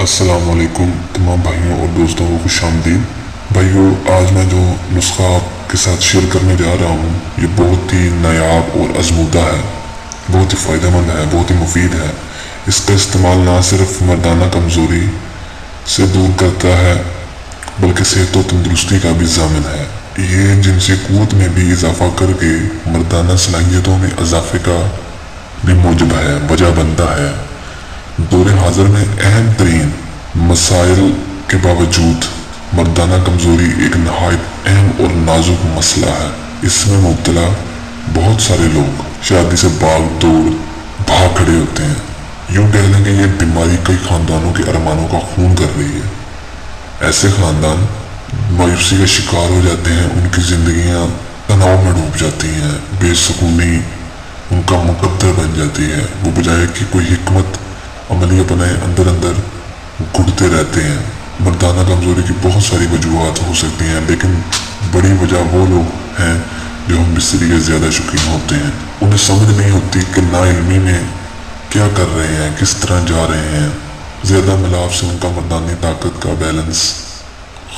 अस्सलाम वालेकुम तमाम भाइयों और दोस्तों को खुश आमदीद। भाइयों, आज मैं जो नुस्खा आपके साथ शेयर करने जा रहा हूँ ये बहुत ही नायाब और आजमूदा है, बहुत ही फ़ायदेमंद है, बहुत ही मुफीद है। इसका इस्तेमाल ना सिर्फ मर्दाना कमज़ोरी से दूर करता है बल्कि सेहत और तंदुरुस्ती का भी ज़ामिन है। ये जिनसी क़ुव्वत में भी इजाफा करके मर्दाना सलाहियतों में इजाफे का भी मूजब है, वजह बनता है। दौर हाज़िर में अहम तरीन मसाइल के बावजूद मर्दाना कमज़ोरी एक नहायत अहम और नाजुक मसला है। इसमें मुब्तला बहुत सारे लोग शादी से भाग भाग खड़े होते हैं। यूँ कह लें कि ये बीमारी कई ख़ानदानों के अरमानों का खून कर रही है। ऐसे ख़ानदान मायूसी का शिकार हो जाते हैं, उनकी ज़िंदगियाँ तनाव में डूब जाती हैं, बेसुकूनी उनका मुकद्दर बन जाती है। वो बजाय कि कोई हिकमत अमली अपने अंदर अंदर घुटते रहते हैं। मर्दाना कमज़ोरी की बहुत सारी वजूहात हो सकती हैं, लेकिन बड़ी वजह वो लोग हैं जो हम बिस्तरी के ज़्यादा शौकीन होते हैं। उन्हें समझ नहीं होती कि नाइल्मी में क्या कर रहे हैं, किस तरह जा रहे हैं। ज़्यादा मिलाप से उनका मर्दानी ताकत का बैलेंस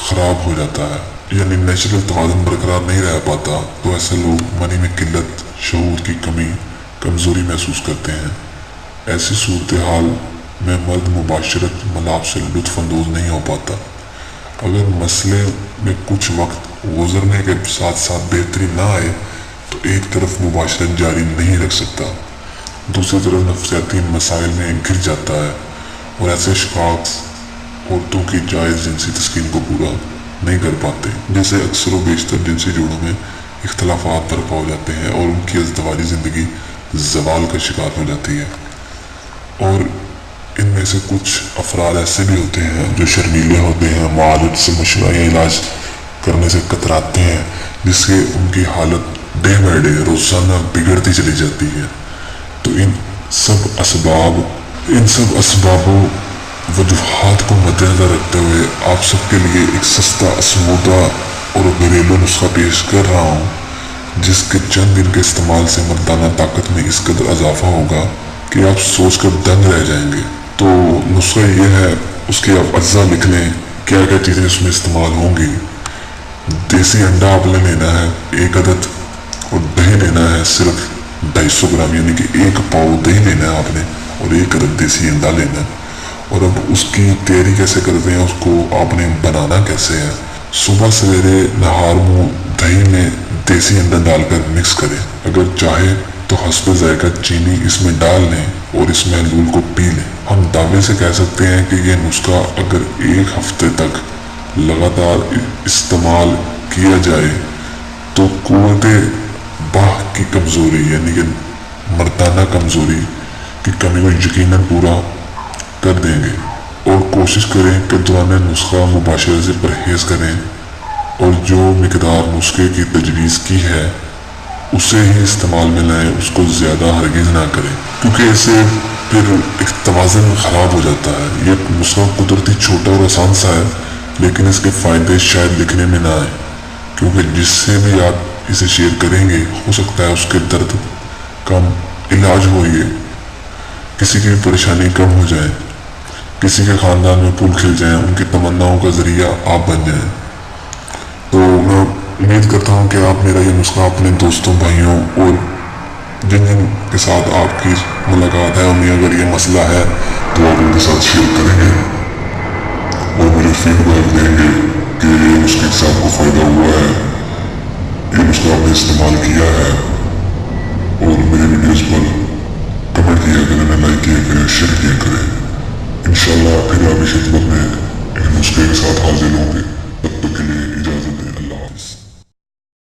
ख़राब हो जाता है, यानी नेचुरल तवाज़ुन बरकरार नहीं रह पाता। तो ऐसे लोग मनी में किल्लत, शऊर की कमी, कमज़ोरी महसूस करते हैं। ऐसी सूरत हाल में मर्द मुबाशरत मलाप से लुत्फ़अंदोज़ नहीं हो पाता। अगर मसले में कुछ वक्त गुजरने के साथ साथ बेहतरी ना आए तो एक तरफ मुबाशरत जारी नहीं रख सकता, दूसरी तरफ नफ्सियाती मसाइल में गिर जाता है और ऐसे शख्स औरतों की जायज़ जिनसी तस्कीन को पूरा नहीं कर पाते, जिससे अक्सर व बेशतर जिनसी जोड़ों में इख्तलाफात बर्पा हो जाते हैं और उनकी अज़दवाजी ज़िंदगी ज़वाल का शिकार हो जाती है। और इनमें से कुछ अफराद ऐसे भी होते हैं जो शर्मीले होते हैं, मालिज से मशवरा या इलाज करने से कतराते हैं, जिससे उनकी हालत डे बाई डे रोज़ाना बिगड़ती चली जाती है। तो इन सब असबाबों वजूहात को मद्देनज़र रखते हुए आप सबके लिए एक सस्ता, आजमूदा और घरेलू नुस्खा पेश कर रहा हूँ, जिसके चंद दिन के इस्तेमाल से मर्दाना ताकत में इस कदर इजाफा होगा कि आप सोच कर दंग रह जाएंगे। तो नुस्खा ये है, उसके आप अज्जा लिख लें, क्या क्या चीज़ें उसमें इस्तेमाल होंगी। देसी अंडा आपने लेना है 1 अदद, और दही लेना है सिर्फ 250 ग्राम, यानी कि 1 पाव दही लेना है आपने, और 1 अदद देसी अंडा लेना है। और अब उसकी तैयारी कैसे करते हैं, उसको आपने बनाना कैसे है। सुबह सवेरे नहार मुँह दही में देसी अंडा डालकर मिक्स करें। अगर चाहे तो हस्ब ज़ायक़ा चीनी इसमें डाल लें और इस महलूल को पी लें। हम दावे से कह सकते हैं कि यह नुस्खा अगर 1 हफ्ते तक लगातार इस्तेमाल किया जाए तो क़ुव्वत बाह की कमज़ोरी, यानी कि मर्दाना कमज़ोरी की कमी को यकीनन पूरा कर देंगे। और कोशिश करें कि दौरान नुस्खा मुबाशरत से परहेज़ करें और जो मिकदार नुस्खे की तजवीज़ की है उसे ही इस्तेमाल में लाएँ, उसको ज़्यादा हरगिज़ ना करें, क्योंकि इससे फिर एक तवाज़ुन ख़राब हो जाता है। ये नुस्खा कुदरती छोटा और आसान सा है, लेकिन इसके फ़ायदे शायद लिखने में ना आए, क्योंकि जिससे भी आप इसे शेयर करेंगे हो सकता है उसके दर्द कम इलाज हो, ये किसी की भी परेशानी कम हो जाए, किसी के ख़ानदान में फूल खिल जाएँ, उनकी तमन्नाओं का ज़रिया आप बन जाएँ। तो मैं उम्मीद करता हूँ कि आप मेरा ये नुस्खा अपने दोस्तों, भाइयों और जिन जिन के साथ आपकी मुलाकात है, उन्हें अगर ये मसला है तो आप उनके साथ शेयर करेंगे और मुझे फीडबैक देंगे कि ये नुस्खे से आपको